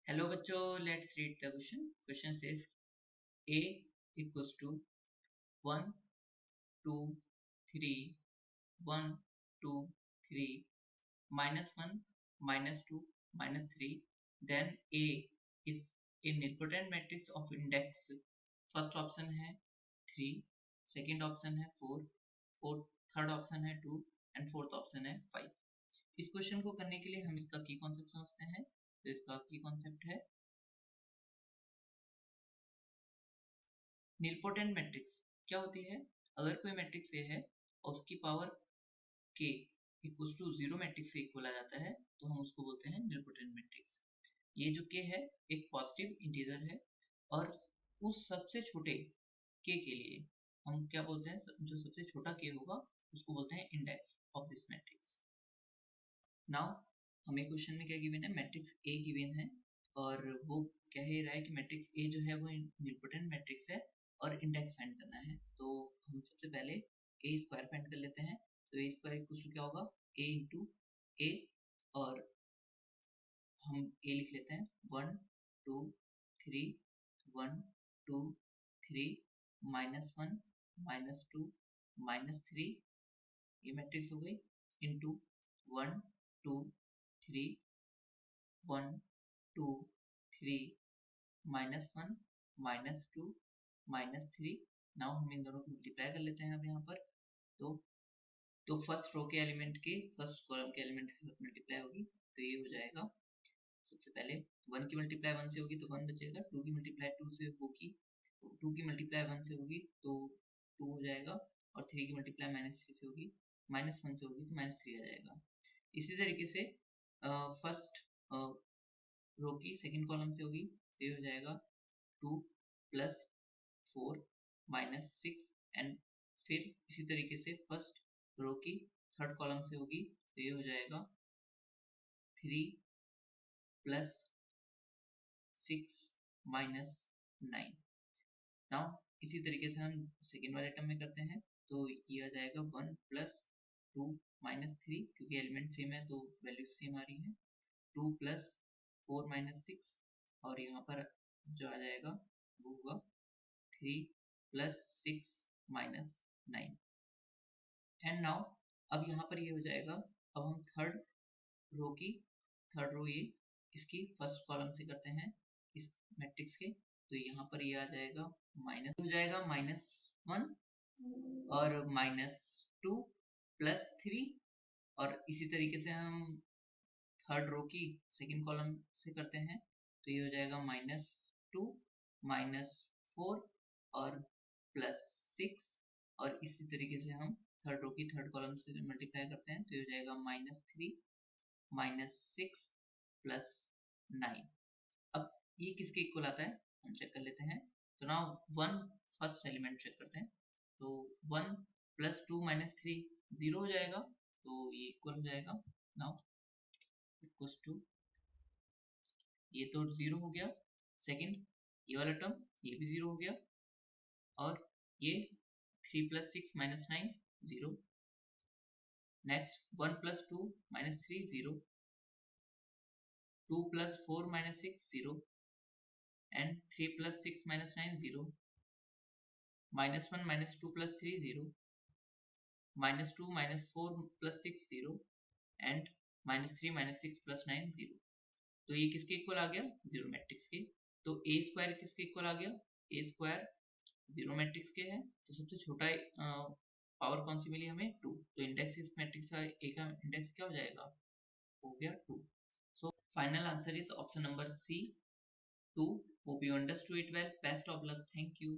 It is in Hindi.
Hello बच्चों, let's read the question. Question says A equals to 1, 2, 3, 1, 2, 3, -1, -2, -3. Then A is a nilpotent matrix of index. First option है 3, second option है 4, third option है 2 and fourth option है 5. इस क्वेश्चन को करने के लिए हम इसका की कॉन्सेप्ट समझते हैं. तो इसका की कॉन्सेप्ट है नीलपोटेंट मैट्रिक्स. क्या होती है? अगर कोई मैट्रिक्स ए है और उसकी power k equals to 0 matrix से इक्वल आ जाता है तो हम उसको बोलते हैं नीलपोटेंट मैट्रिक्स. ये जो k है एक पॉजिटिव इंटीजर है और उस सबसे छोटे k के लिए हम क्या बोलते हैं? जो सबसे छोटा k होगा उसको बोलते हैं index of this matrix. Now हमें क्वेश्चन में क्या गिवन है? मैट्रिक्स ए गिवन है और वो कह ही रहा है कि मैट्रिक्स ए जो है वो नीलपोटेंट मैट्रिक्स है और इंडेक्स फाइंड करना है. तो हम सबसे पहले ए स्क्वायर फाइंड कर लेते हैं. तो ए स्क्वायर इक्वल टू क्या होगा? ए इंटू ए और हम ए लिख लेते हैं 1 2 3 1 2 3 -1 -2 -3 ये मैट्रिक्स हो गई इंटू 1 2 3 1 2 3 -1 -2 -3. नाउ हम इन दोनों को मल्टीप्लाई कर लेते हैं अब यहाँ पर. तो फर्स्ट रो के एलिमेंट के फर्स्ट कॉलम के एलिमेंट के साथ मल्टीप्लाई होगी तो ये हो जाएगा. सबसे पहले 1 की मल्टीप्लाई 1 से होगी तो 1 बचेगा. 2 की मल्टीप्लाई 2 से होगी 2 की मल्टीप्लाई 1 से होगी तो 2 हो जाएगा. और 3 की मल्टीप्लाई -3 से होगी -1 से होगी तो -3 आ जाएगा. इसी तरीके से फर्स्ट रो की सेकंड कॉलम से होगी तो ये हो जाएगा 2 + 4 -6 एंड फिर इसी तरीके से फर्स्ट रो की थर्ड कॉलम से होगी तो ये हो जाएगा 3 + 6 -9. नाउ इसी तरीके से हम सेकेंड वाले टर्म में करते हैं तो ये आ जाएगा 1 + 2 -3 क्योंकि एलिमेंट सेम है तो वैल्यू सेम आ रही है. 2 + 4 -6 और यहाँ पर जो आ जाएगा वो होगा 3 + 6 -9. एंड नाउ अब यहाँ पर ये हो जाएगा. अब हम थर्ड रो ये इसकी फर्स्ट कॉलम से करते हैं इस मैट्रिक्स के. तो यहाँ पर ये आ जाएगा माइनस हो जाएगा -1 और -2 + 3 और इसी तरीके से हम थर्ड रो की सेकंड कॉलम से करते हैं तो ये हो जाएगा -2 -4 और +6 और इसी तरीके से हम थर्ड रो की थर्ड कॉलम से मल्टीप्लाई करते हैं तो ये हो जाएगा -3 -6 + 9. अब ये किसके इक्वल आता है हम चेक कर लेते हैं. तो नाउ 1 फर्स्ट एलिमेंट चेक करते हैं. तो 1 + 2 -3 0 हो जाएगा तो ये इक्वल हो जाएगा. नाउ इक्वल्स टू ये तो 0 हो गया. सेकंड ये वाला टर्म ये भी 0 हो गया और ये 3 + 6 -9 0. Next 1 + 2 -3 0 2 + 4 -6 0 and 3 + 6 -9 0 -1 -2 + 3 0 -2 -4 + 6 0 and -3 -6 + 9 0. तो ये किसके इक्वल आ गया? 0 मैट्रिक्स के. तो ए स्क्वायर किसके इक्वल आ गया? ए स्क्वायर 0 मैट्रिक्स के है तो सबसे छोटा पावर कौन सी मिली हमें? 2. तो इंडेक्स इस मैट्रिक्स का ए का इंडेक्स क्या हो जाएगा? हो गया 2. So final answer is option number C 2. Hope you understood it well. Best of luck. Thank you.